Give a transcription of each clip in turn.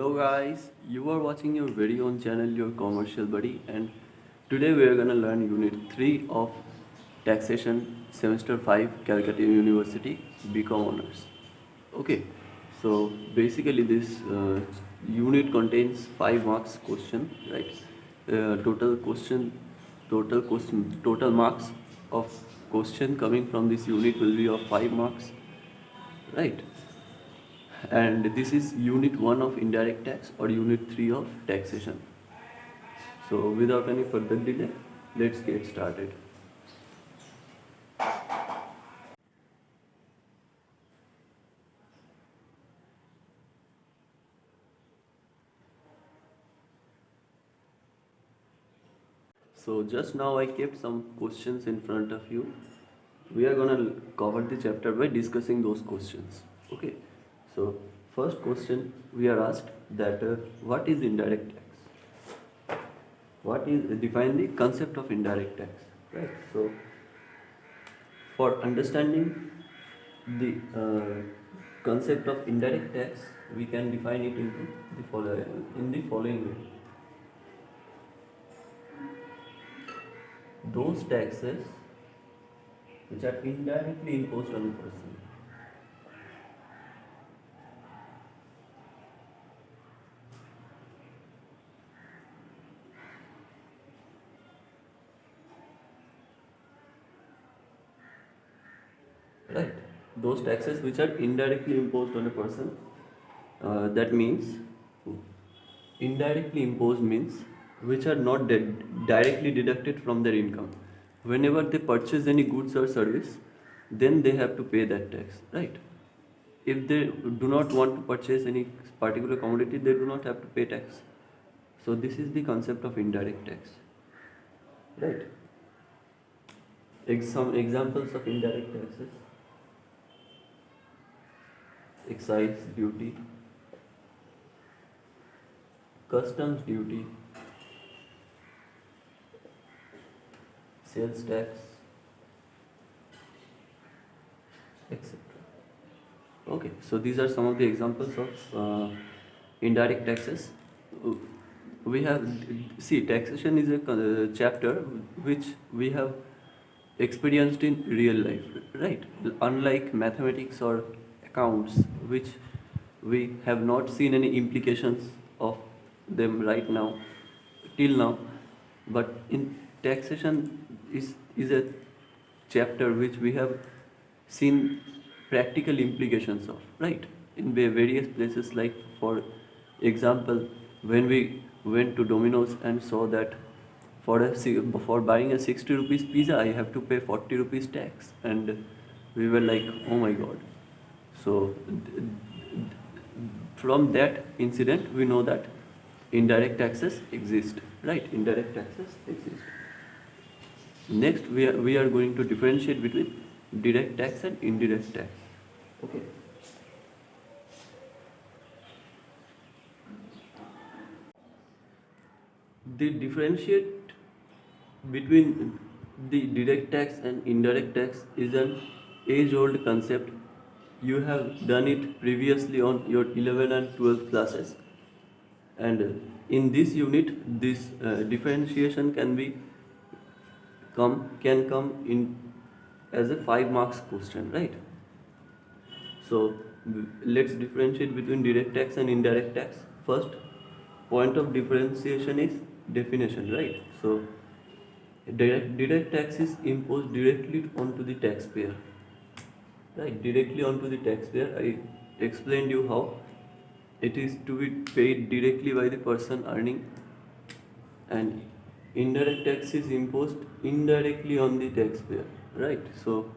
Hello guys, you are watching your very own channel, your commercial buddy, and today we are gonna learn Unit 3 of Taxation Semester 5 Calcutta University BCom Honors. Okay, so basically this unit contains 5 marks question, right? Total marks of question coming from this unit will be of 5 marks, right? And this is unit 1 of indirect tax or unit 3 of taxation. So without any further delay, let's get started. So just now I kept some questions in front of you. We are gonna cover the chapter by discussing those questions. Okay. So first question we are asked that what is indirect tax? What is define the concept of indirect tax? Right. So for understanding the concept of indirect tax, we can define it into the following way. Those taxes which are indirectly imposed on a person. Right. Those taxes which are indirectly imposed on a person. That means indirectly imposed means which are not directly deducted from their income. Whenever they purchase any goods or service, then they have to pay that tax, right? If they do not want to purchase any particular commodity, they do not have to pay tax. So this is the concept of indirect tax, right? Some examples of indirect taxes: excise duty, customs duty, sales tax, etc. Okay, so these are some of the examples of indirect taxes. We have, see, taxation is a chapter which we have experienced in real life, right? Unlike mathematics or accounts, which we have not seen any implications of them right now, till now, but in taxation is a chapter which we have seen practical implications of, right? In various places, like for example, when we went to Domino's and saw that for buying a 60 rupees pizza I have to pay 40 rupees tax, and we were like, oh my god. So from that incident we know that indirect taxes exist, right? Indirect taxes exist. Next, we are going to differentiate between direct tax and indirect tax. Okay. The differentiate between the direct tax and indirect tax is an age-old concept. You have done it previously on your 11 and 12 classes, and in this unit, this differentiation can come in as a 5 marks question, right? So let's differentiate between direct tax and indirect tax. First point of differentiation is definition, right? So direct tax is imposed directly onto the taxpayer, right? Directly onto the taxpayer. I explained you how it is to be paid directly by the person earning, and indirect tax is imposed indirectly on the taxpayer, right? So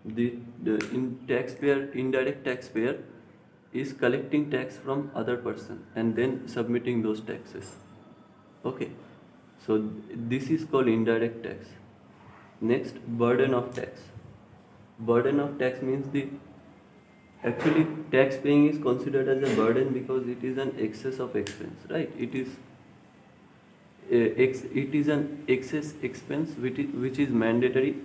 the indirect taxpayer is collecting tax from other person and then submitting those taxes. Okay, so this is called indirect tax. Next, burden of tax. Burden of tax means the actually tax paying is considered as a burden because it is an excess of expense, right? It is an excess expense which is mandatory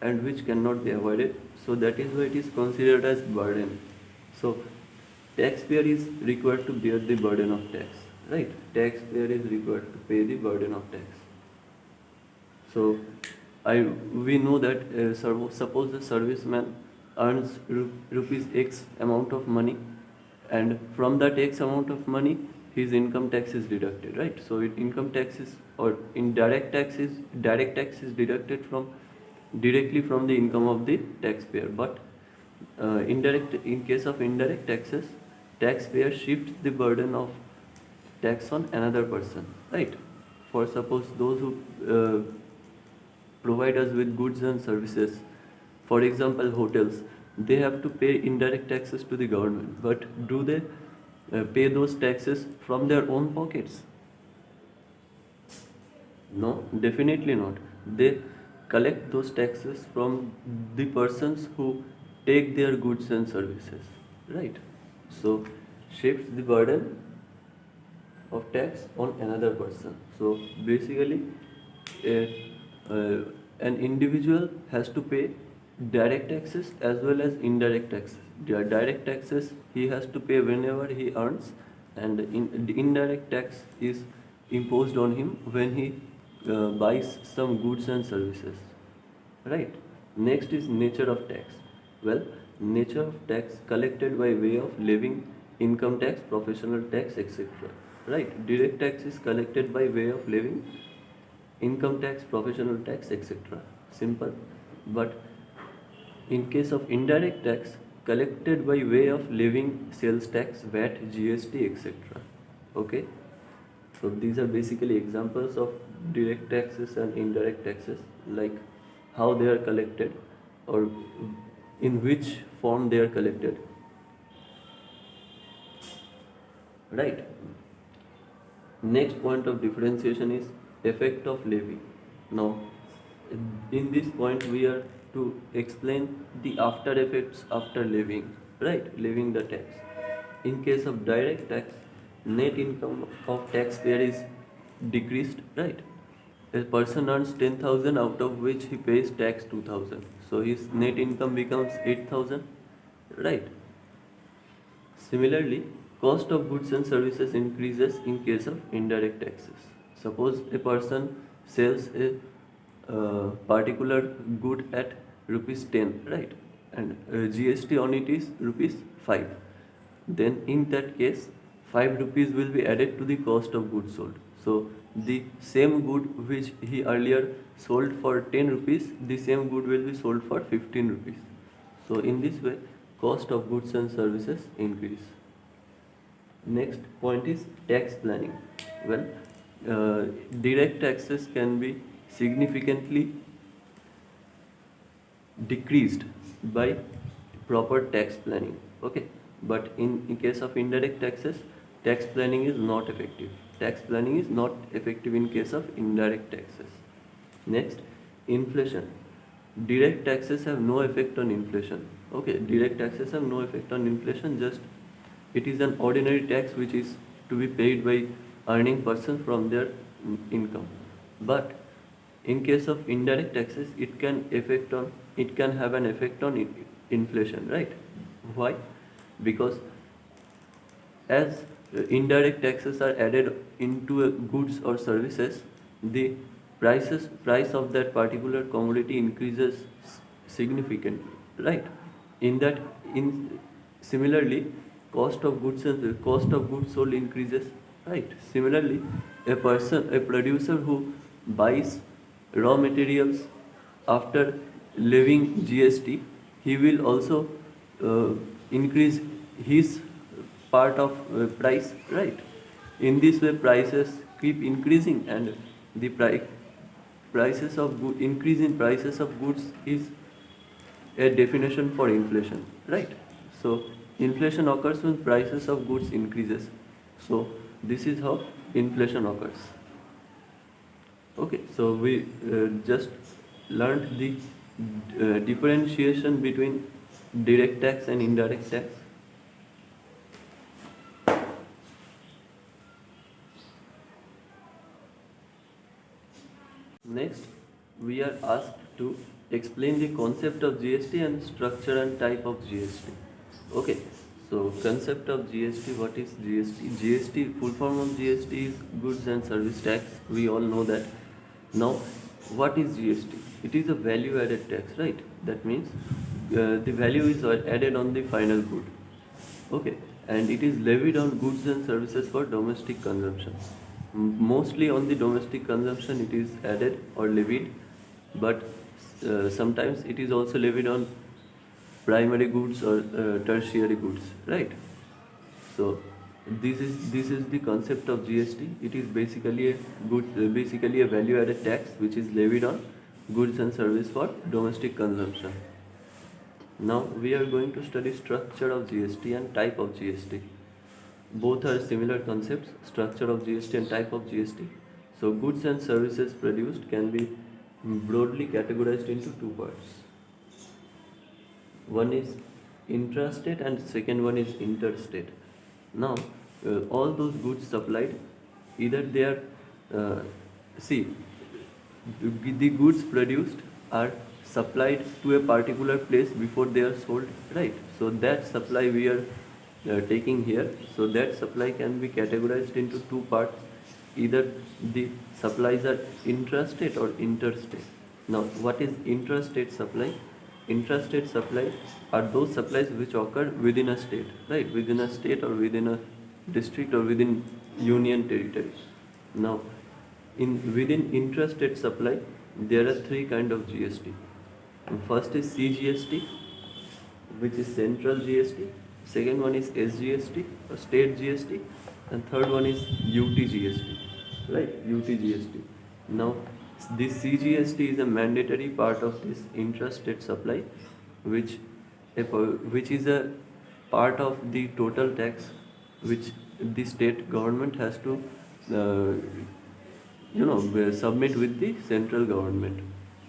and which cannot be avoided. So that is why it is considered as burden. So taxpayer is required to bear the burden of tax, right? Taxpayer is required to pay the burden of tax. So, we know that suppose the serviceman earns rupees X amount of money, and from that X amount of money, his income tax is deducted, right? So, income tax is, or indirect tax is, direct tax is deducted from directly from the income of the taxpayer. But in case of indirect taxes, taxpayer shifts the burden of tax on another person, right? For suppose those who provide us with goods and services, for example hotels, they have to pay indirect taxes to the government, but do they pay those taxes from their own pockets? No, definitely not. They collect those taxes from the persons who take their goods and services, right? So shifts the burden of tax on another person. So basically, a, uh, an individual has to pay direct taxes as well as indirect taxes. Direct taxes he has to pay whenever he earns, and the indirect tax is imposed on him when he buys some goods and services. Right. Next is nature of tax. Well, nature of tax collected by way of living, income tax, professional tax, etc. Right. Direct tax is collected by way of living, income tax, professional tax, etc. Simple. But in case of indirect tax, collected by way of living, sales tax, VAT, GST, etc. Okay. So these are basically examples of direct taxes and indirect taxes, like how they are collected or in which form they are collected. Right. Next point of differentiation is effect of levy. Now, in this point we are to explain the after effects after levying, right? Levying the tax. In case of direct tax, net income of taxpayer is decreased, right? A person earns 10,000, out of which he pays tax 2,000. So his net income becomes 8,000, right? Similarly, cost of goods and services increases in case of indirect taxes. Suppose a person sells a particular good at rupees 10, right? And GST on it is rupees 5. Then in that case, 5 rupees will be added to the cost of goods sold. So the same good which he earlier sold for 10 rupees, the same good will be sold for 15 rupees. So in this way, cost of goods and services increase. Next point is tax planning. Well, direct taxes can be significantly decreased by proper tax planning. Okay, but in case of indirect taxes, tax planning is not effective. Tax planning is not effective in case of indirect taxes. Next, inflation. Direct taxes have no effect on inflation. Okay, direct taxes have no effect on inflation, just it is an ordinary tax which is to be paid by earning person from their income. But in case of indirect taxes, it can have an effect on inflation, right? Why? Because as indirect taxes are added into goods or services, the price of that particular commodity increases significantly, right? In that in Similarly, cost of goods sold increases, right? Similarly, a producer who buys raw materials after levying GST, he will also uh, increase his part of price, right? In this way, prices keep increasing, and the increase in prices of goods is a definition for inflation, right? So inflation occurs when prices of goods increases. So this is how inflation occurs. Okay, so we just learned the differentiation between direct tax and indirect tax. Next, we are asked to explain the concept of GST and structure and type of GST. Okay, So concept of GST, what is GST? GST, full form of GST is goods and service tax. We all know that. Now, what is GST? It is a value added tax, right? That means the value is added on the final good. Okay, and it is levied on goods and services for domestic consumption. Mostly on the domestic consumption it is added or levied, but sometimes it is also levied on primary goods or tertiary goods, right? So this is the concept of GST. It is basically a value added tax which is levied on goods and service for domestic consumption. Now we are going to study structure of GST and type of GST. Both are similar concepts, structure of GST and type of GST. So goods and services produced can be broadly categorized into two parts. One is intrastate and second one is interstate. Now all those goods supplied, either they are see the goods produced are supplied to a particular place before they are sold, right? So that supply we are taking here. So that supply can be categorized into two parts. Either the supplies are intrastate or interstate. Now, what is intrastate supply? Intrastate supply are those supplies which occur within a state, right? Within a state or within a district or within union territory. Now, within intrastate supply, there are three kind of GST. First is CGST, which is central GST. Second one is SGST, or state GST, and third one is UTGST, right? UTGST. Now, this CGST is a mandatory part of this intrastate supply, which is a part of the total tax which the state government has to submit with the central government.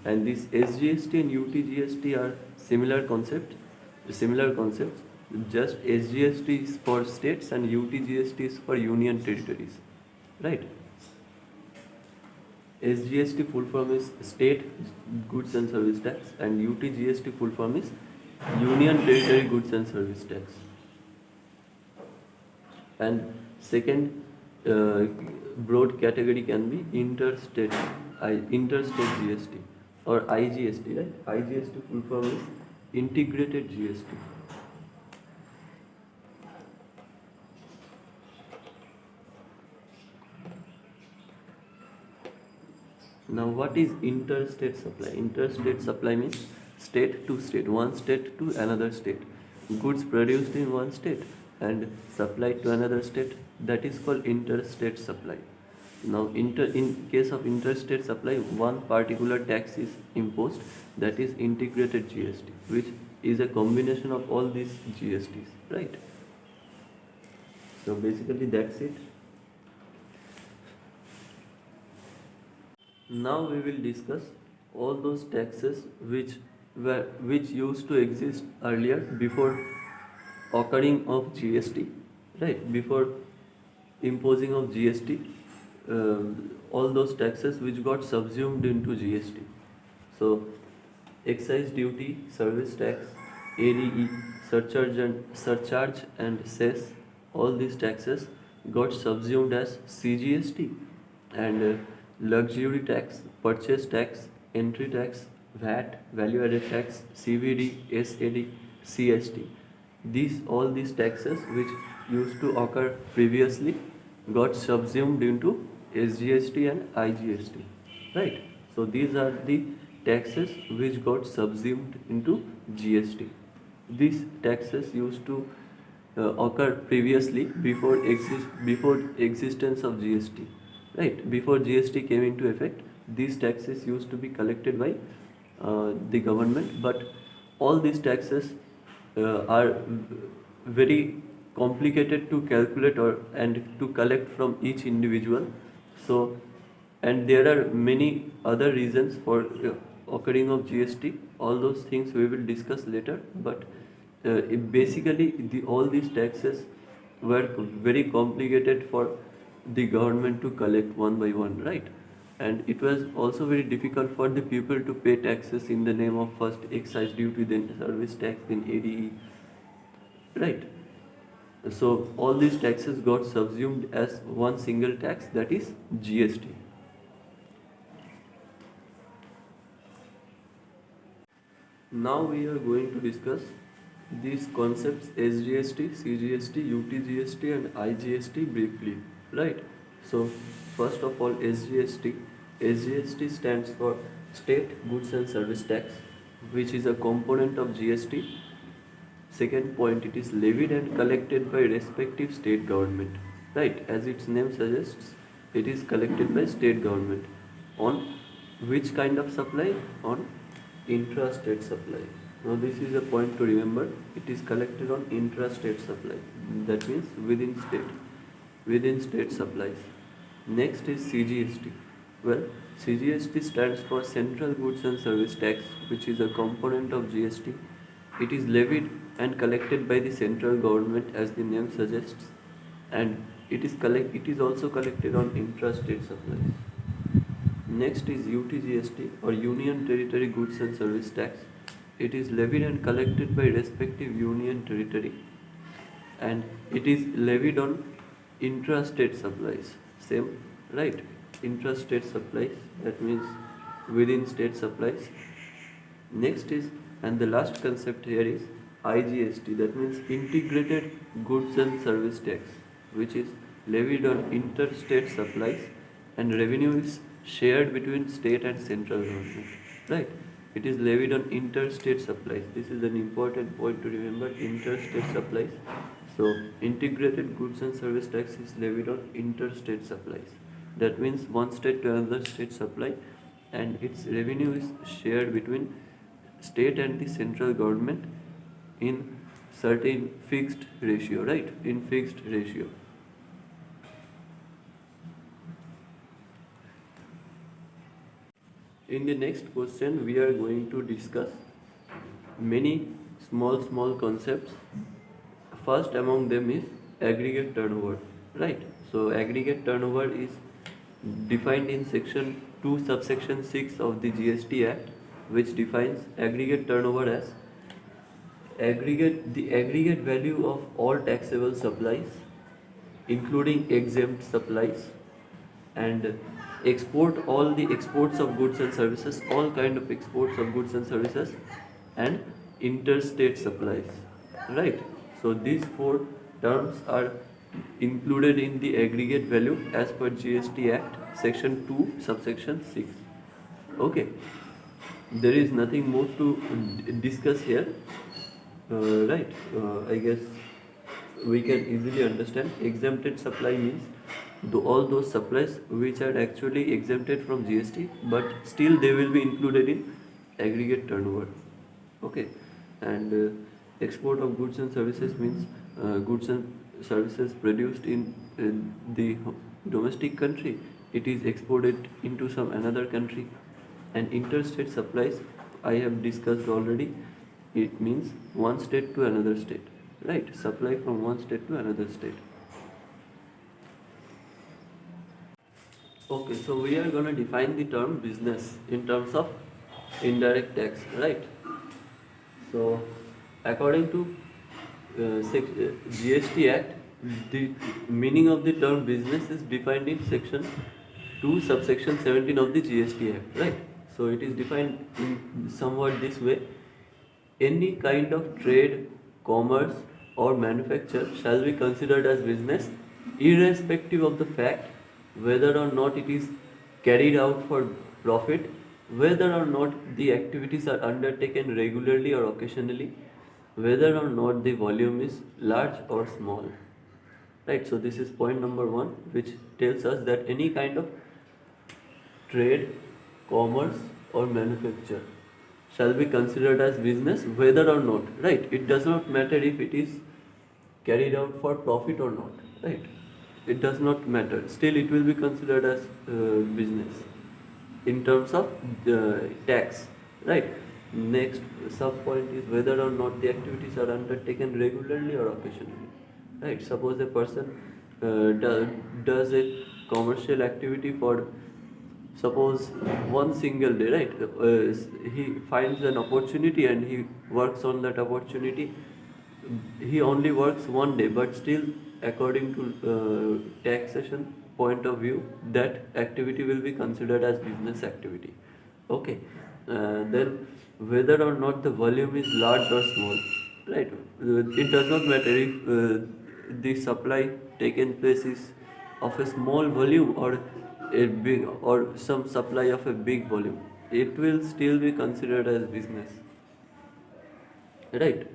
And this SGST and UTGST are similar concepts. Just SGST is for states and UTGST is for union territories, right? SGST full form is State Goods and Service Tax, and UTGST full form is Union Territory Goods and Service Tax. And second broad category can be interstate GST or IGST, right? IGST full form is Integrated GST. Now, what is interstate supply? Interstate supply means state to state, one state to another state. Goods produced in one state and supplied to another state, that is called interstate supply. Now, in case of interstate supply, one particular tax is imposed, that is integrated GST, which is a combination of all these GSTs, right? So basically that's it. Now we will discuss all those taxes which used to exist earlier before occurring of GST, right? Before imposing of GST, all those taxes which got subsumed into GST. So excise duty, service tax, ADE, surcharge and cess, all these taxes got subsumed as CGST, and luxury tax, purchase tax, entry tax, VAT, value added tax, CVD, SAD, CST. All these taxes which used to occur previously got subsumed into SGST and IGST, right? So these are the taxes which got subsumed into GST. These taxes used to occur previously before existence of GST, right? Before GST came into effect, these taxes used to be collected by the government, but all these taxes are very complicated to calculate and to collect from each individual. So, and there are many other reasons for occurring of GST. All those things we will discuss later, but basically all these taxes were very complicated for the government to collect one by one, right? And it was also very difficult for the people to pay taxes in the name of first excise duty, then service tax, then ADE, right? So all these taxes got subsumed as one single tax, that is GST. Now we are going to discuss these concepts SGST, CGST, UTGST and IGST briefly, right? So first of all, SGST. SGST stands for State Goods and Service Tax, which is a component of GST. Second point, it is levied and collected by respective state government, right? As its name suggests, it is collected by state government. On which kind of supply? On intra-state supply. Now this is a point to remember. It is collected on intra-state supply. That means within state supplies. Next is CGST. Well, CGST stands for Central Goods and Service Tax, which is a component of GST. It is levied and collected by the central government, as the name suggests, and it is also collected on intra-state supplies. Next is UTGST, or Union Territory Goods and Service Tax. It is levied and collected by respective union territory, and it is levied on intra-state supplies. Same, right? Intra-state supplies, that means within state supplies. Next is, and the last concept here is IGST, that means Integrated Goods and Service Tax, which is levied on interstate supplies, and revenue is shared between state and central government, right? It is levied on interstate supplies. This is an important point to remember, interstate supplies. So Integrated Goods and Service Tax is levied on interstate supplies. That means one state to another state supply, and its revenue is shared between state and the central government in certain fixed ratio, right? In fixed ratio. In the next question, we are going to discuss many small concepts. First among them is aggregate turnover, right? So aggregate turnover is defined in section 2 subsection 6 of the GST Act, which defines aggregate turnover as the aggregate value of all taxable supplies, including exempt supplies, and all the exports of goods and services, all kind of exports of goods and services, and interstate supplies, right? So these four terms are included in the aggregate value as per GST Act section 2 subsection 6. Okay, there is nothing more to discuss here, right? I guess we can easily understand. Exempted supply means all those supplies which are actually exempted from GST, but still they will be included in aggregate turnover. Okay, and export of goods and services means goods and services produced in the domestic country, it is exported into some another country. And interstate supplies, I have discussed already. It means one state to another state, right? Supply from one state to another state. Okay, so we are going to define the term business in terms of indirect tax, right? So according to GST Act, the meaning of the term business is defined in section 2 subsection 17 of the GST Act, right? So it is defined in somewhat this way: any kind of trade, commerce or manufacture shall be considered as business, irrespective of the fact whether or not it is carried out for profit, whether or not the activities are undertaken regularly or occasionally, whether or not the volume is large or small, right? So this is point number 1, which tells us that any kind of trade, commerce or manufacture shall be considered as business, whether or not, right? It does not matter if it is carried out for profit or not, right? It does not matter, still it will be considered as business in terms of tax, right? Next sub point is whether or not the activities are undertaken regularly or occasionally, right? Suppose a person does a commercial activity for, suppose, one single day, right? He finds an opportunity and he works on that opportunity he only works one day, but still according to taxation point of view, that activity will be considered as business activity. Okay. Then whether or not the volume is large or small, right? It does not matter if the supply taken place is of a small volume or a big, or some supply of a big volume, it will still be considered as business, right?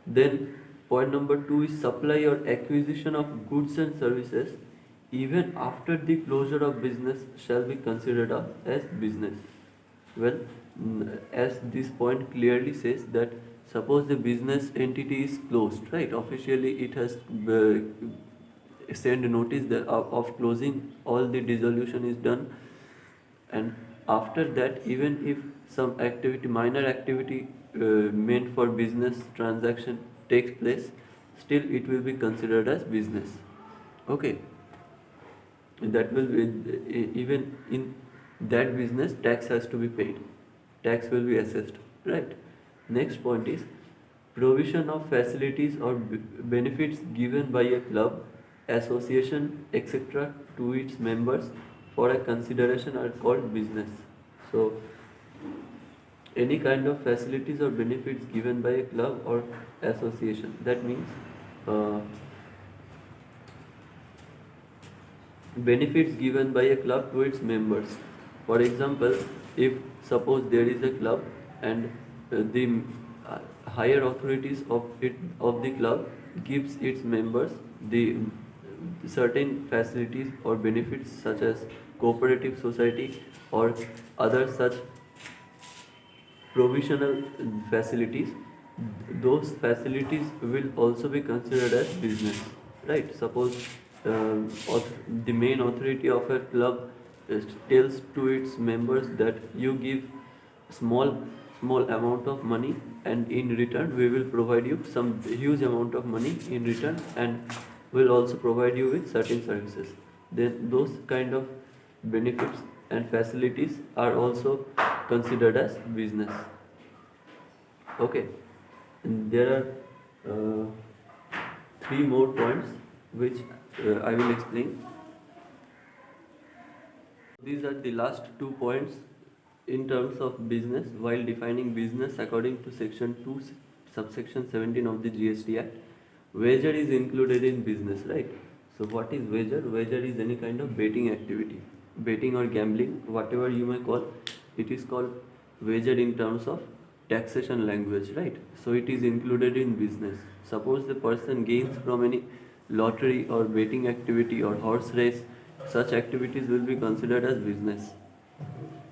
Then point number 2 is supply or acquisition of goods and services even after the closure of business shall be considered as business. Well, as this point clearly says that suppose the business entity is closed, right? Officially it has sent notice that of closing, all the dissolution is done, and after that even if some activity, minor activity meant for business transaction takes place, still it will be considered as business. Okay. That will be, even in that business tax has to be paid, tax will be assessed, right? Next point is provision of facilities or benefits given by a club, association, etc. to its members for a consideration are called business. So any kind of facilities or benefits given by a club or association, that means uh, benefits given by a club to its members. For example, if suppose there is a club and the higher authorities of the club gives its members the certain facilities or benefits such as cooperative society or other such provisional facilities, those facilities will also be considered as business, right? Suppose the main authority of a club tells to its members that you give small small amount of money, and in return we will provide you some huge amount of money in return, and will also provide you with certain services, then those kind of benefits and facilities are also considered as business. Okay. And there are three more points which I will explain. These are the last 2 points in terms of business while defining business according to section 2 subsection 17 of the GST Act. Wager is included in business, right? So what is wager? Wager is any kind of betting activity, betting or gambling, whatever you may call. It is called wager in terms of taxation language, right? So it is included in business. Suppose the person gains from any lottery or betting activity or horse race, such activities will be considered as business.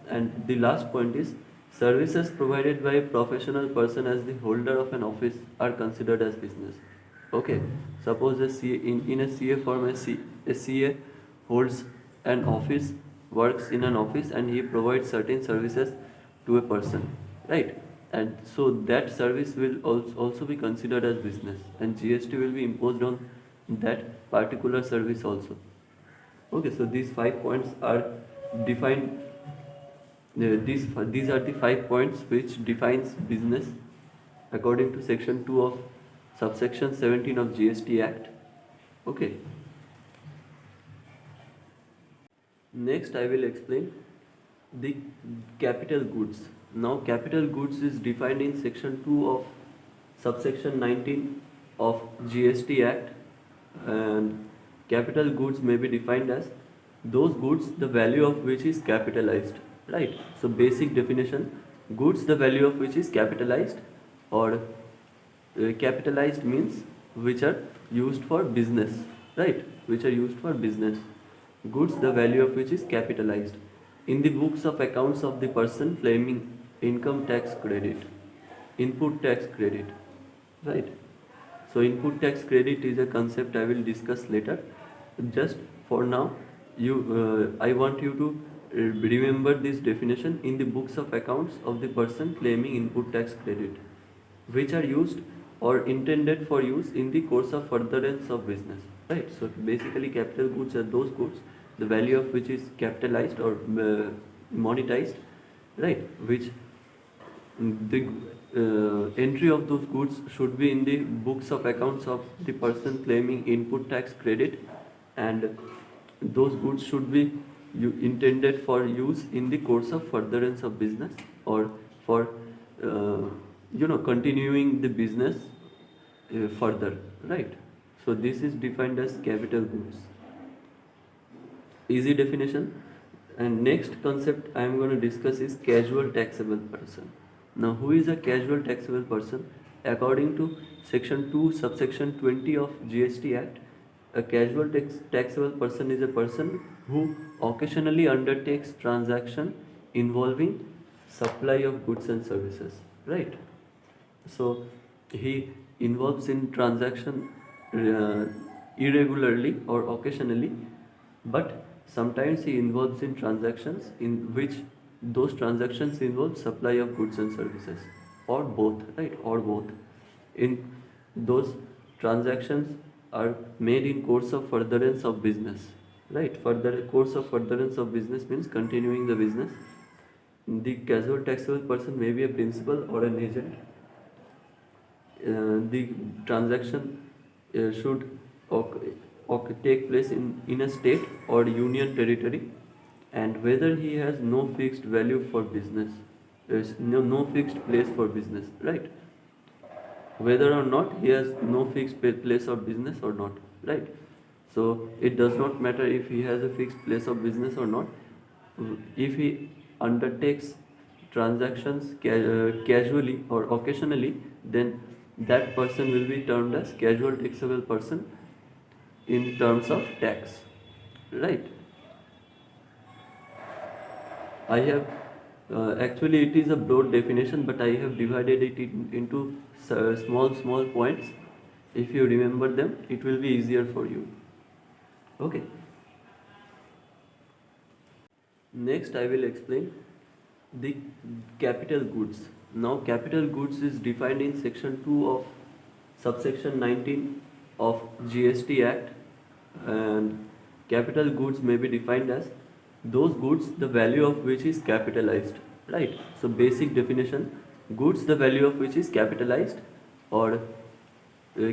And the last point is services provided by a professional person as the holder of an office are considered as business. Okay, suppose in a CA firm, a CA holds an office, works in an office, and he provides certain services to a person, right? And so that service will also be considered as business, and GST will be imposed on that particular service also. Okay, so these 5 points are defined. These are the 5 points which defines business according to section 2 of subsection 17 of GST Act. Okay. Next, I will explain the capital goods. Now, capital goods is defined in section 2 of subsection 19 of GST Act, and capital goods may be defined as those goods the value of which is capitalized, right? So basic definition: goods the value of which is capitalized, or capitalized means which are used for business, right? Which are used for business. Goods the value of which is capitalized in the books of accounts of the person claiming income tax credit, input tax credit, right? So input tax credit is a concept I will discuss later. Just for now, I want you to remember this definition: in the books of accounts of the person claiming input tax credit, which are used or intended for use in the course of furtherance of business, right? So basically capital goods are those goods the value of which is capitalized or monetized, right? Which the entry of those goods should be in the books of accounts of the person claiming input tax credit, and those goods should be intended for use in the course of furtherance of business, or for uh, continuing the business further, right? So this is defined as capital goods. Easy definition. And next concept I am going to discuss is casual taxable person. Now, who is a casual taxable person? According to section 2 subsection 20 of GST Act, a casual taxable person is a person who occasionally undertakes transaction involving supply of goods and services, right? So he involves in transaction uh, irregularly or occasionally, but sometimes he involves in transactions in which those transactions involve supply of goods and services, or both, right? Or both. In those transactions are made in course of furtherance of business, right? Further course of furtherance of business means continuing the business. The casual taxable person may be a principal or an agent. The transaction should take place in a state or union territory, and whether he has no fixed value for business, there's no fixed place for business, right? Whether or not he has no fixed place of business or not, right? So it does not matter if he has a fixed place of business or not. If he undertakes transactions casually or occasionally, then that person will be termed as casual taxable person in terms of tax, right? I have actually it is a broad definition, but I have divided it into small points. If you remember them, it will be easier for you. Okay. Next, I will explain the capital goods. Now, capital goods is defined in section 2 of subsection 19 of GST Act, and capital goods may be defined as those goods the value of which is capitalized, right? So basic definition: goods the value of which is capitalized, or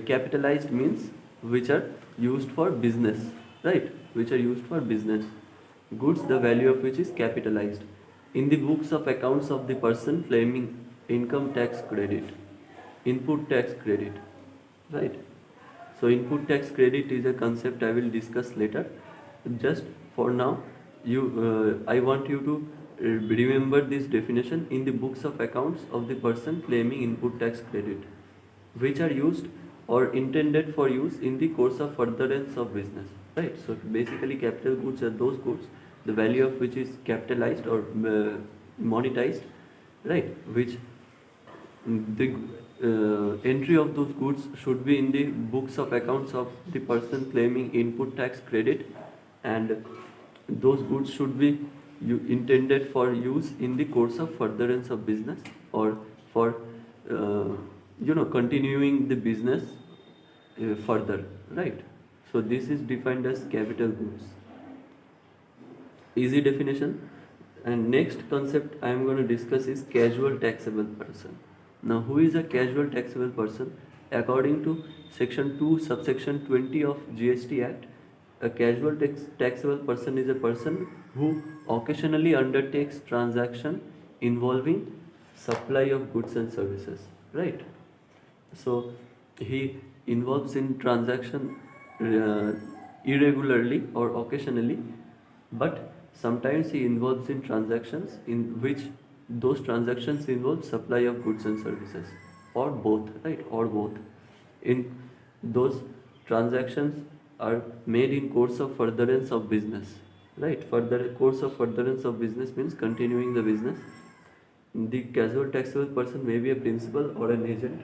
capitalized means which are used for business, right? Which are used for business. Goods the value of which is capitalized in the books of accounts of the person claiming income tax credit, input tax credit, right? So input tax credit is a concept I will discuss later. Just for now, I want you to remember this definition: in the books of accounts of the person claiming input tax credit, which are used or intended for use in the course of furtherance of business, right? So basically, capital goods are those goods the value of which is capitalized or monetized, right? Which the entry of those goods should be in the books of accounts of the person claiming input tax credit, and those goods should be intended for use in the course of furtherance of business, or for uh, continuing the business further, right? So this is defined as capital goods. Easy definition. And next concept I am going to discuss is casual taxable person. Now, who is a casual taxable person? According to section 2 subsection 20 of GST Act, a casual taxable person is a person who occasionally undertakes transaction involving supply of goods and services, right? So he involves in transaction uh, irregularly or occasionally, but sometimes he involves in transactions in which those transactions involve supply of goods and services, or both, right? Or both. In those transactions are made in course of furtherance of business, right? Further course of furtherance of business means continuing the business. The casual taxable person may be a principal or an agent.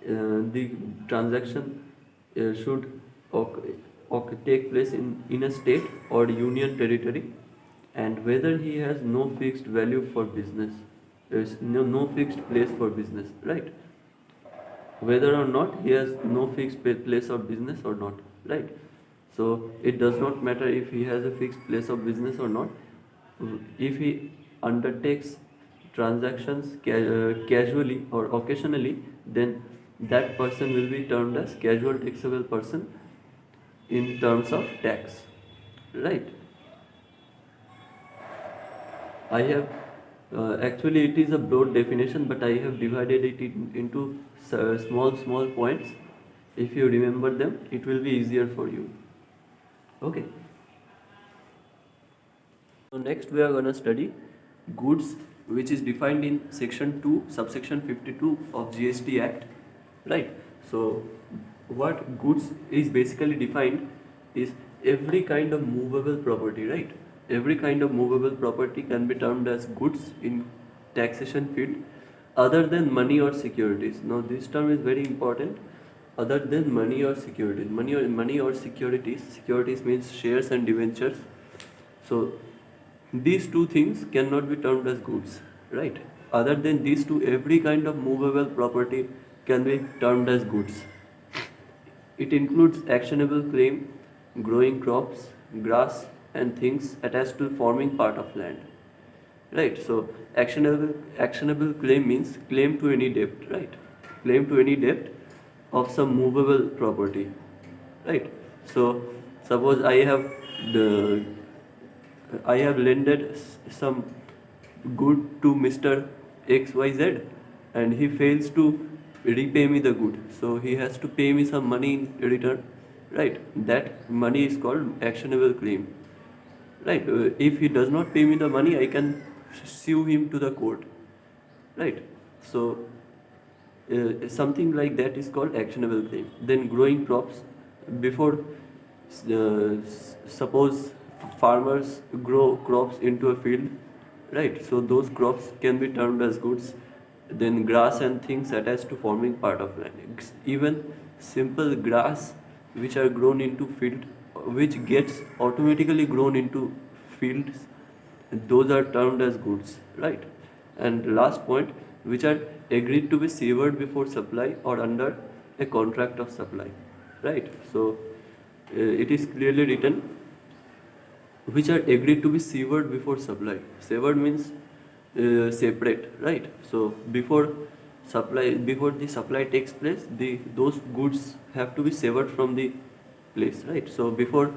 The transaction should take place in a state or union territory, and whether he has no fixed value for business, there is no fixed place for business, right? Whether or not he has no fixed place of business or not, right? So it does not matter if he has a fixed place of business or not. If he undertakes transactions casually or occasionally, then that person will be termed as casual taxable person in terms of tax, right? I have actually it is a broad definition, but I have divided it into small points. If you remember them, it will be easier for you. Okay. So next we are going to study goods, which is defined in section 2 subsection 52 of GST Act, right? So what goods is basically defined is every kind of movable property, right? Every kind of movable property can be termed as goods in taxation field other than money or securities. Now this term is very important. Other than money or securities. Money or securities. Securities means shares and debentures. So these two things cannot be termed as goods, right? Other than these two, every kind of movable property can be termed as goods. It includes actionable claim, growing crops, grass, and things attached to forming part of land. Right? So actionable claim means claim to any debt, right? Claim to any debt of some movable property. Right? So suppose the I have lended some good to Mr. XYZ and he fails to repay me the good. So he has to pay me some money in return. Right? That money is called actionable claim. Right? If he does not pay me the money, I can sue him to the court. Right? So something like that is called actionable claim. Then growing crops before suppose farmers grow crops into a field, right? So those crops can be termed as goods. Then grass and things attached to forming part of land. Even simple grass which are grown into field, which gets automatically grown into fields, those are termed as goods, right? And last point, which are agreed to be severed before supply or under a contract of supply, right? So it is clearly written which are agreed to be severed before supply. Severed means separate, right? So before the supply takes place, those goods have to be severed from the place, right? So before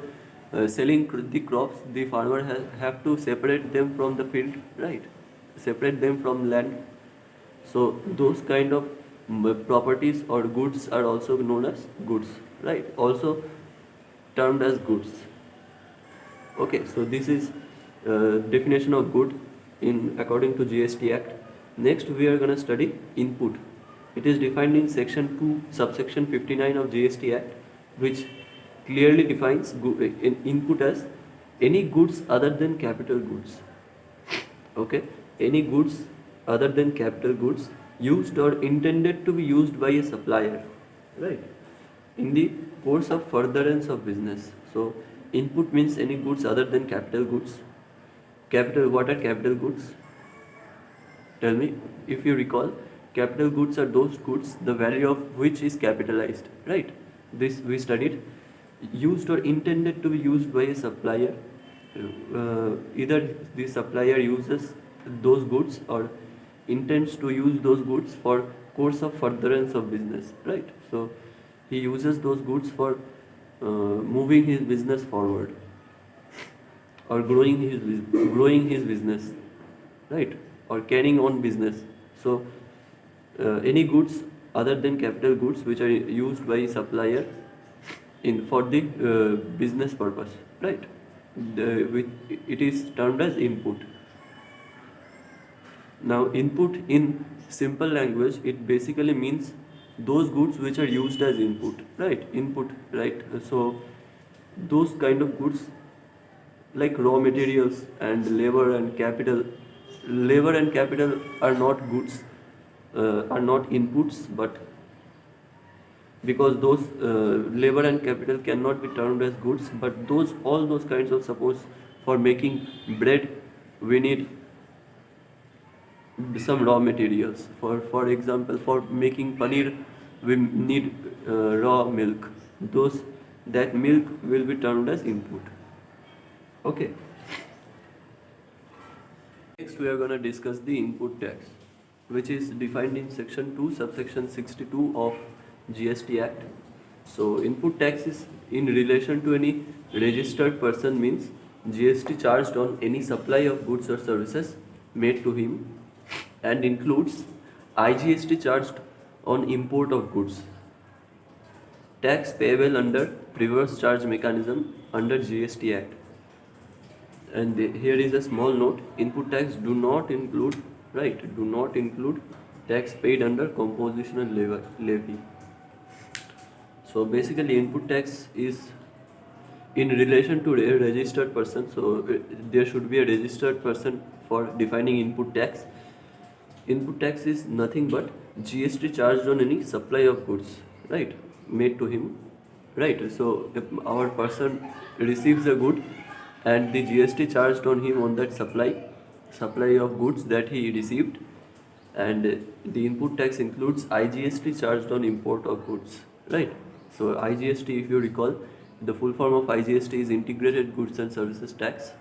selling the crops, the farmer have to separate them from the field, right? Separate them from land. So those kind of properties or goods are also known as goods, right? Also termed as goods. Okay, so this is definition of good in according to GST Act. Next we are going to study input. It is defined in section 2 subsection 59 of GST Act, which clearly defines input as any goods other than capital goods. Okay, any goods other than capital goods used or intended to be used by a supplier, right, in the course of furtherance of business. So input means any goods other than capital goods. What are capital goods? Tell me, if you recall, capital goods are those goods the value of which is capitalized, right? This we studied. Used or intended to be used by a supplier. Either the supplier uses those goods or intends to use those goods for course of furtherance of business, right? So he uses those goods for moving his business forward or growing his business, right? Or carrying on business. So any goods other than capital goods which are used by supplier for the business purpose, right? It is termed as input. Now input in simple language, it basically means those goods which are used as input, right? Input, right? So those kind of goods like raw materials and labor and capital are not goods, are not inputs, but because those labor and capital cannot be termed as goods, but all those kinds of, suppose for making bread we need some raw materials. For example, for making paneer we need raw milk. That milk will be termed as input. Okay. Next Next we are going to discuss the input tax, which is defined in section 2 subsection 62 of GST Act. So input tax is in relation to any registered person, means GST charged on any supply of goods or services made to him, and includes IGST charged on import of goods. Tax payable under reverse charge mechanism under GST Act. And here is a small note: input tax do not include tax paid under compositional levy. So basically input tax is in relation to a registered person, so there should be a registered person for defining input tax. Input tax is nothing but GST charged on any supply of goods, right, made to him, right? So if our person receives a good and the GST charged on him on that supply of goods that he received, and the input tax includes IGST charged on import of goods, right? So IGST, if you recall, the full form of IGST is Integrated Goods and Services Tax,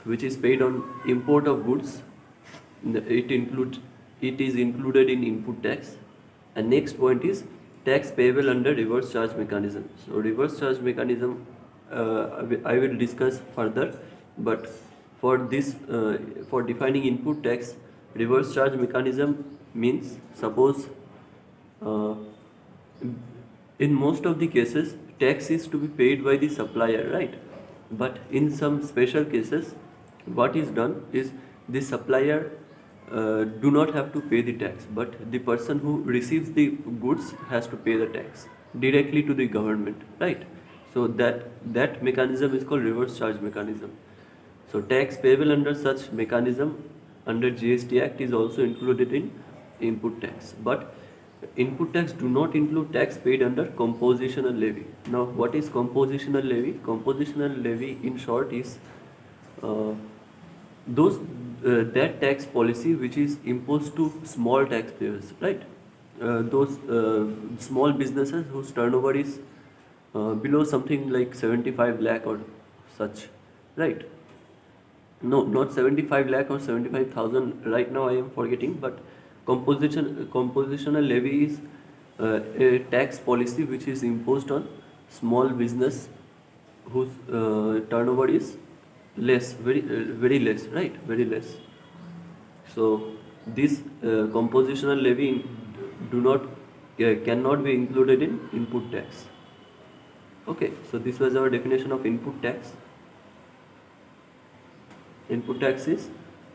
which is paid on import of goods. It is included in input tax. And next point is tax payable under reverse charge mechanism. So reverse charge mechanism I will discuss further, but for this for defining input tax, reverse charge mechanism means, suppose in most of the cases tax is to be paid by the supplier, right? But in some special cases, what is done is the supplier do not have to pay the tax, but the person who receives the goods has to pay the tax directly to the government, right? So that mechanism is called reverse charge mechanism. So tax payable under such mechanism under GST Act is also included in input tax. But input tax do not include tax paid under compositional levy. Now, what is compositional levy? Compositional levy, in short, is that tax policy which is imposed to small taxpayers, right? Those small businesses whose turnover is below something like 75 lakh or such, right? No, not 75 lakh or 75,000. Right now I am forgetting, but compositional levy is a tax policy which is imposed on small business whose turnover is less, very less, right? Very less. So this compositional levy cannot be included in input tax. Okay, so this was our definition of input tax. Input tax is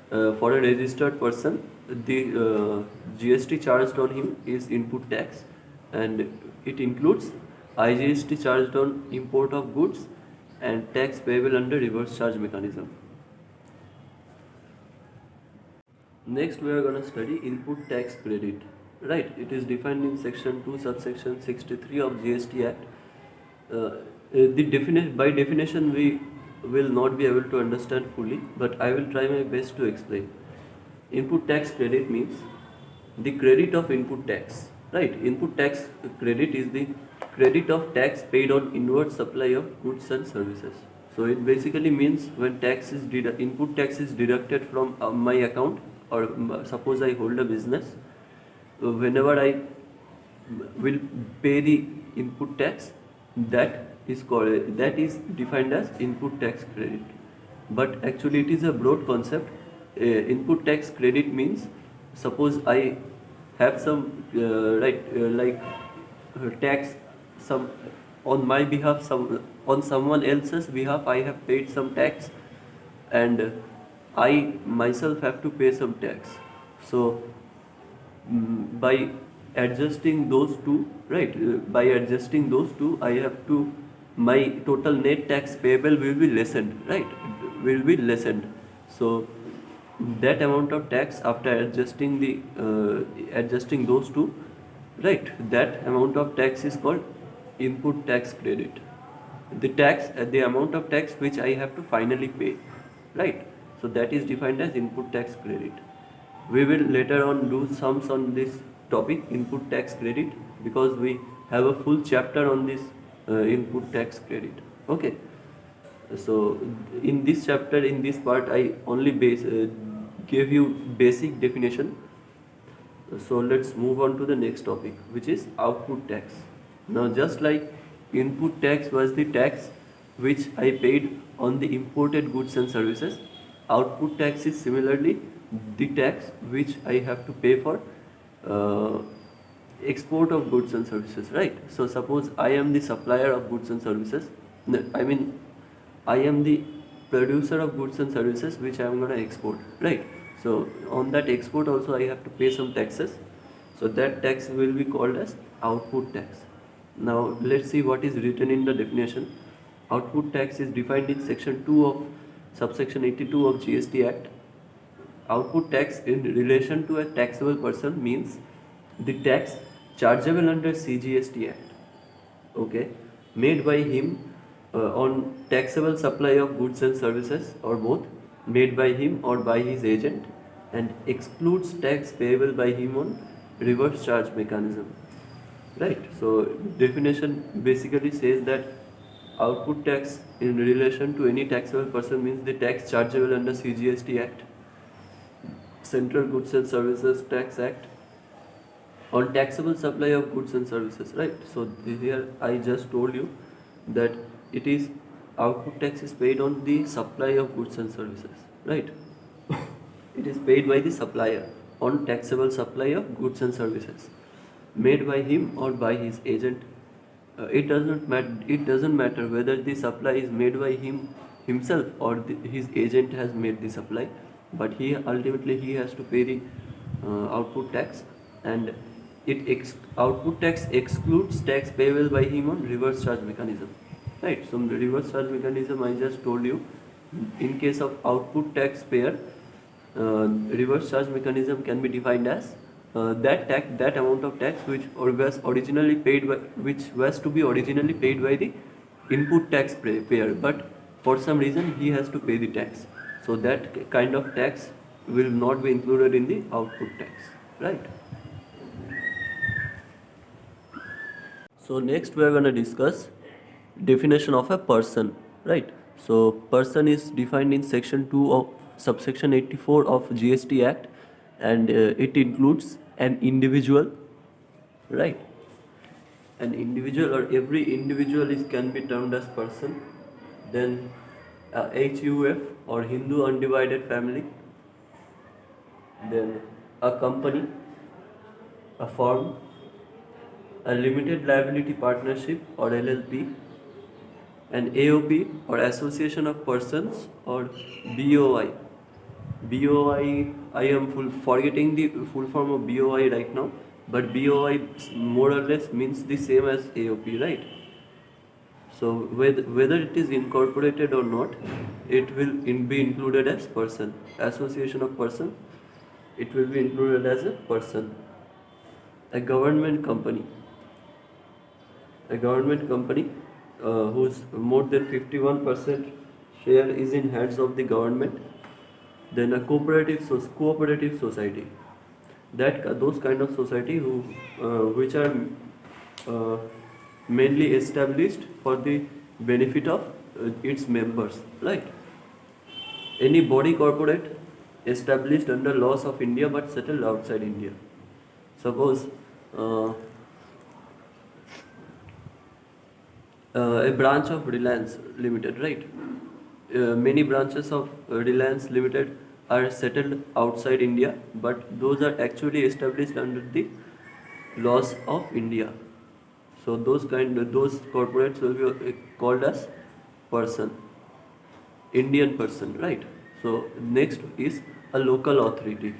for a registered person, the GST charged on him is input tax, and it includes IGST charged on import of goods and tax payable under reverse charge mechanism. Next we are going to study input tax credit, right? It is defined in section 2 subsection 63 of GST Act. By definition we will not be able to understand fully, but I will try my best to explain. Input tax credit means the credit of input tax, right? Input tax credit is the credit of tax paid on inward supply of goods and services. So it basically means when input tax is deducted from my account, or suppose I hold a business, whenever I will pay the input tax, that is defined as input tax credit. But actually it is a broad concept. Input tax credit means, suppose I have some tax some on my behalf, on someone else's behalf I have paid some tax, and I myself have to pay some tax. So by adjusting those two, right? By adjusting those two, I have to, my total net tax payable will be lessened, right? Will be lessened. So that amount of tax, after adjusting those two, right? That amount of tax is called input tax credit. The amount of tax which I have to finally pay, right? So that is defined as input tax credit. We will later on do sums on this topic, input tax credit, because we have a full chapter on this input tax credit. Okay. So in this chapter, in this part, I only gave you basic definition. So let's move on to the next topic, which is output tax. Now, just like input tax was the tax which I paid on the imported goods and services, output tax is similarly the tax which I have to pay for uh, export of goods and services, right? So suppose I am the supplier of goods and services. No, I mean, I am the producer of goods and services which I am going to export, right? So on that export also I have to pay some taxes. So that tax will be called as output tax. Now let's see what is written in the definition. Output tax is defined in section 2 of subsection 82 of GST Act. Output tax in relation to a taxable person means the tax chargeable under CGST Act, okay, made by him on taxable supply of goods and services or both, made by him or by his agent, and excludes tax payable by him on reverse charge mechanism, right? So definition basically says that output tax in relation to any taxable person means the tax chargeable under CGST Act, Central Goods and Services Tax Act, on taxable supply of goods and services, right? So here I just told you that it is output tax is paid on the supply of goods and services, right? It is paid by the supplier on taxable supply of goods and services made by him or by his agent. It doesn't matter whether the supply is made by himself or his agent has made the supply, but he ultimately he has to pay the output tax, and output tax excludes tax payable by him on reverse charge mechanism, right? So the reverse charge mechanism I just told you, in case of output tax payer, reverse charge mechanism can be defined as that amount of tax which was originally paid by, which was to be originally paid by the input tax payer, but for some reason he has to pay the tax. So that kind of tax will not be included in the output tax, right? So next we are going to discuss definition of a person, right? So person is defined in section 2 of subsection 84 of GST Act, and it includes an individual, right? An individual, or every individual is can be termed as person. Then HUF or Hindu undivided family. Then a company, a firm, a limited liability partnership or LLP, an AOP or association of persons, or BOI. BOI, I am forgetting the full form of BOI right now, but BOI more or less means the same as AOP, right? So whether it is incorporated or not, it will be included as person. Association of person, it will be included as a person. A government company. A government company whose more than 51% share is in hands of the government. Then a cooperative society. That those kind of society which are uh, mainly established for the benefit of its members, right? Any body corporate established under laws of India but settled outside India. Suppose uh, a branch of Reliance Limited, right? Many branches of Reliance Limited are settled outside India, but those are actually established under the laws of India. So those corporates will be called as person, Indian person, right? So next is a local authority.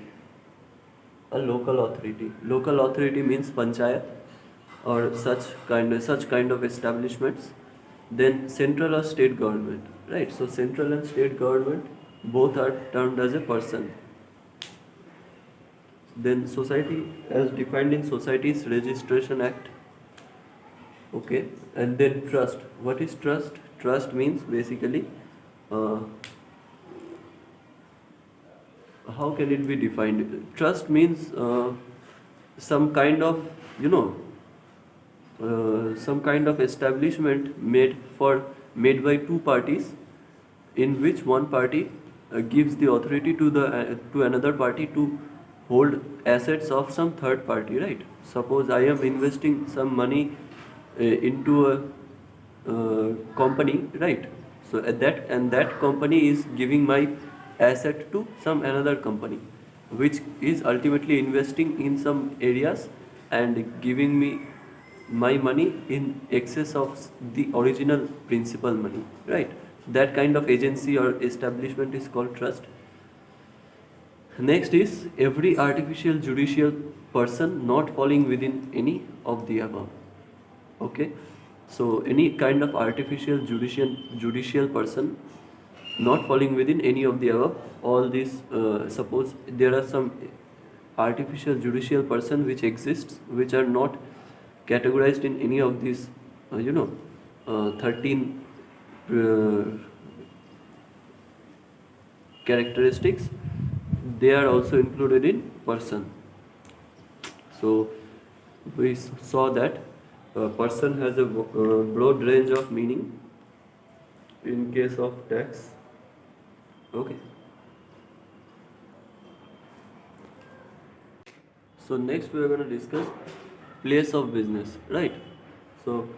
A local authority. Local authority means panchayat or such kind of establishments. Then central or state government, right? So central and state government both are termed as a person. Then society, as defined in Societies Registration Act, okay. And then trust. What is trust? Trust means basically uh, how can it be defined? Trust means some kind of, you know, some kind of establishment made by two parties in which one party gives the authority to another party to hold assets of some third party, right? Suppose I am investing some money into a company, right? So at that company is giving my asset to some another company, which is ultimately investing in some areas and giving me my money in excess of the original principal money, right? That kind of agency or establishment is called trust. Next is every artificial judicial person not falling within any of the above. Okay, so any kind of artificial judicial person not falling within any of the above. All these, suppose there are some artificial judicial person which exists, which are not categorized in any of these, 13 uh, characteristics, they are also included in person. So we saw that a person has a broad range of meaning in case of tax. Okay. So next we are going to discuss place of business, right? So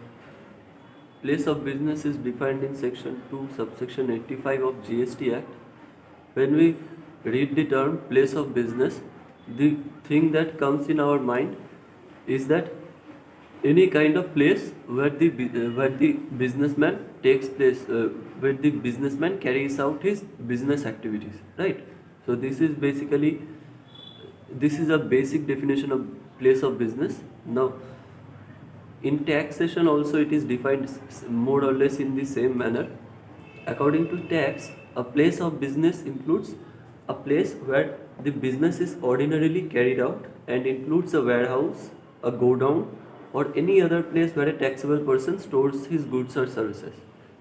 place of business is defined in section 2 subsection 85 of GST Act. When we read the term place of business, the thing that comes in our mind is that any kind of place where the businessman takes place, where the businessman carries out his business activities, right? So this is a basic definition of place of business. Now in taxation also it is defined more or less in the same manner. According to tax, a place of business includes a place where the business is ordinarily carried out and includes a warehouse, a godown, or any other place where a taxable person stores his goods or services.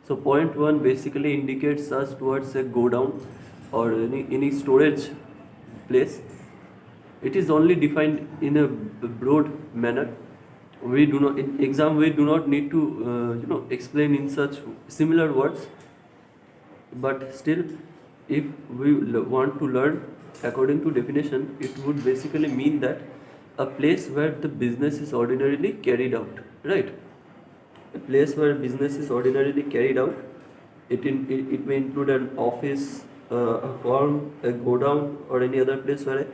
So point 1 basically indicates us towards a godown or any storage place. It is only defined in a broad manner. We do not, in exam we do not need to explain in such similar words, but still if we want to learn according to definition, it would basically mean that a place where the business is ordinarily carried out, right? A place where business is ordinarily carried out, it may include an office, a farm, a godown, or any other place where a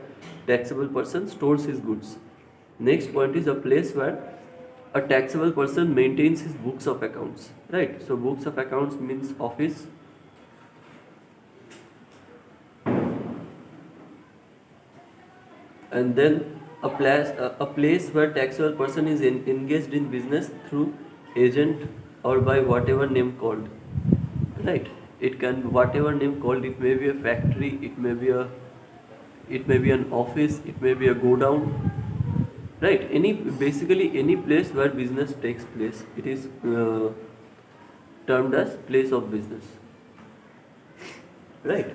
taxable person stores his goods. Next point is a place where a taxable person maintains his books of accounts, right? So books of accounts means office. And then a place where taxable person is engaged in business through agent or by whatever name called, right? It can whatever name called, it may be a factory, it may be an office, it may be a godown, right? Basically any place where business takes place, it is termed as place of business, right?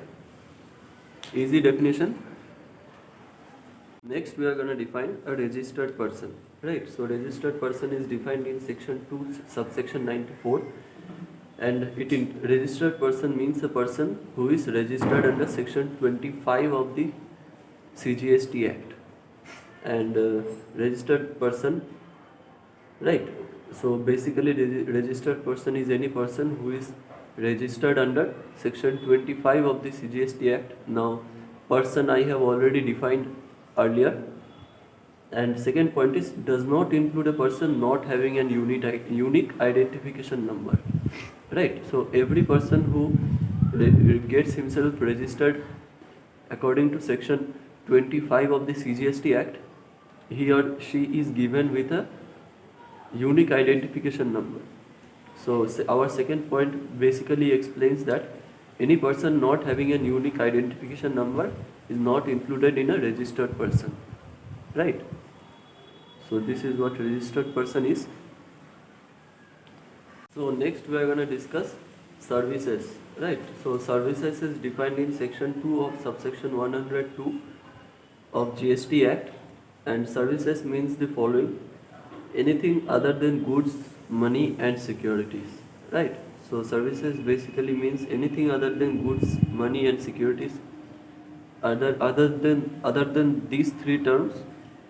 Easy definition. Next we are going to define a registered person, right? So registered person is defined in section 2 subsection 94, and registered person means a person who is registered under section 25 of the CGST Act. And registered person, right? So basically registered person is any person who is registered under section 25 of the CGST Act. Now person I have already defined earlier. And second point is does not include a person not having an unique identification number, right? So every person who gets himself registered according to section 25 of the CGST Act, he or she is given with a unique identification number. So our second point basically explains that any person not having a unique identification number is not included in a registered person, right? So this is what registered person is. So next we are going to discuss services, right? So services is defined in section 2 of subsection 102 of GST Act, and services means the following: anything other than goods, money and securities, right? So services basically means anything other than goods, money and securities. Other than these three terms,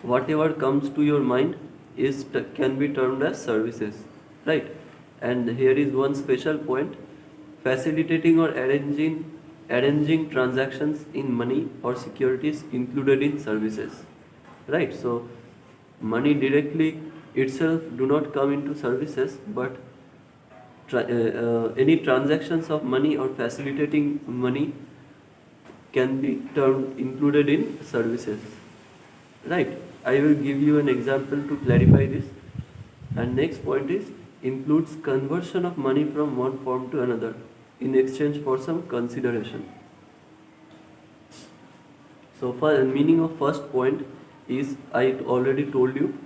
whatever comes to your mind can be termed as services, right? And here is one special point: facilitating or arranging transactions in money or securities included in services, right? So money directly itself do not come into services, but any transactions of money or facilitating money can be termed included in services, right? I will give you an example to clarify this. And next point is includes conversion of money from one form to another in exchange for some consideration. So for meaning of first point is, I already told you,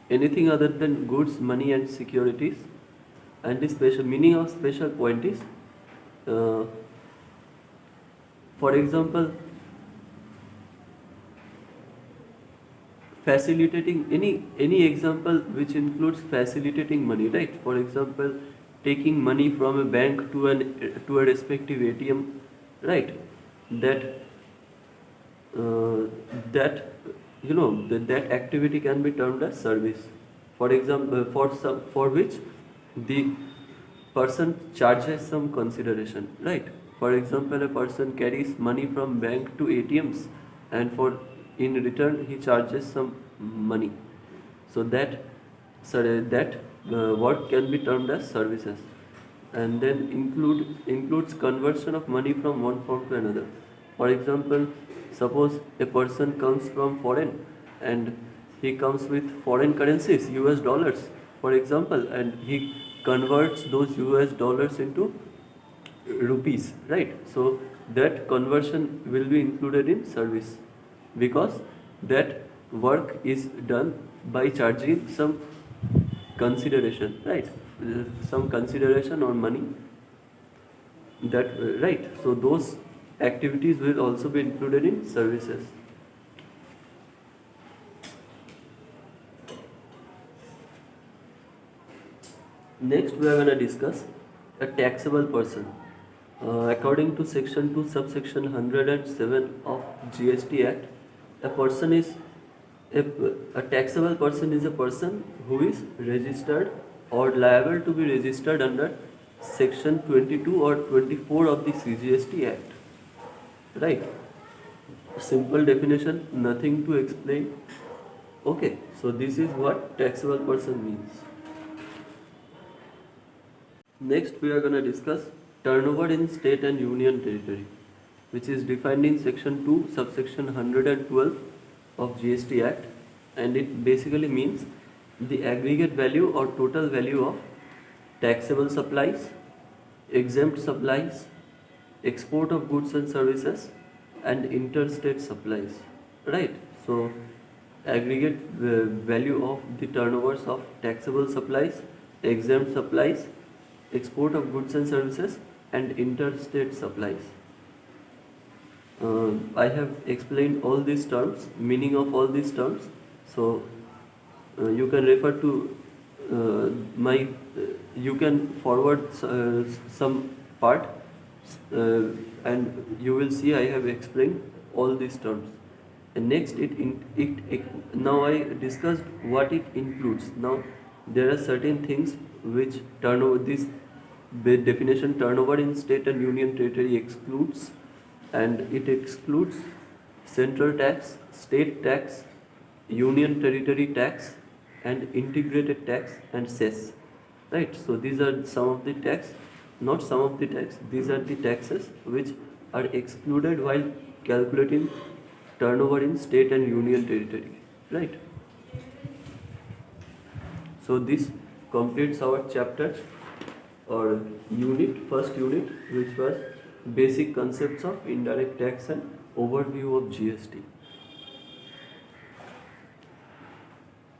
anything other than goods, money and securities. And the special meaning of special point is, uh, for example, facilitating any example which includes facilitating money, right? For example, taking money from a bank to a respective ATM, right? That that that activity can be termed as service. For example, for which the person charges some consideration, right? For example, a person carries money from bank to ATMs, and for in return he charges some money. So that work can be termed as services. And then includes conversion of money from one form to another. For example, suppose a person comes from foreign, and he comes with foreign currencies, US dollars, for example, and he converts those US dollars into rupees, right? So that conversion will be included in service, because that work is done by charging some consideration, right? Some consideration or money, that right? So those activities will also be included in services. Next, we are going to discuss a taxable person. According to section 2 subsection 107 of GST Act, a person is a taxable person is a person who is registered or liable to be registered under section 22 or 24 of the CGST Act, right? Simple definition, nothing to explain. Okay, so this is what taxable person means. Next, we are going to discuss turnover in state and union territory, which is defined in section 2 subsection 112 of GST Act, and it basically means the aggregate value or total value of taxable supplies, exempt supplies, export of goods and services, and interstate supplies, right? So aggregate value of the turnovers of taxable supplies, exempt supplies, export of goods and services, and interstate supplies. I have explained all these terms, meaning of all these terms. So you can refer to you can forward some part, and you will see I have explained all these terms. And next, now I discussed what it includes. Now there are certain things which turnover, this definition turnover in state and union territory excludes, and it excludes central tax, state tax, union territory tax, and integrated tax and cess, right? So these are some of the tax, not some of the tax, these are the taxes which are excluded while calculating turnover in state and union territory, right? So this completes our chapter or first unit, which was basic concepts of indirect tax and overview of GST.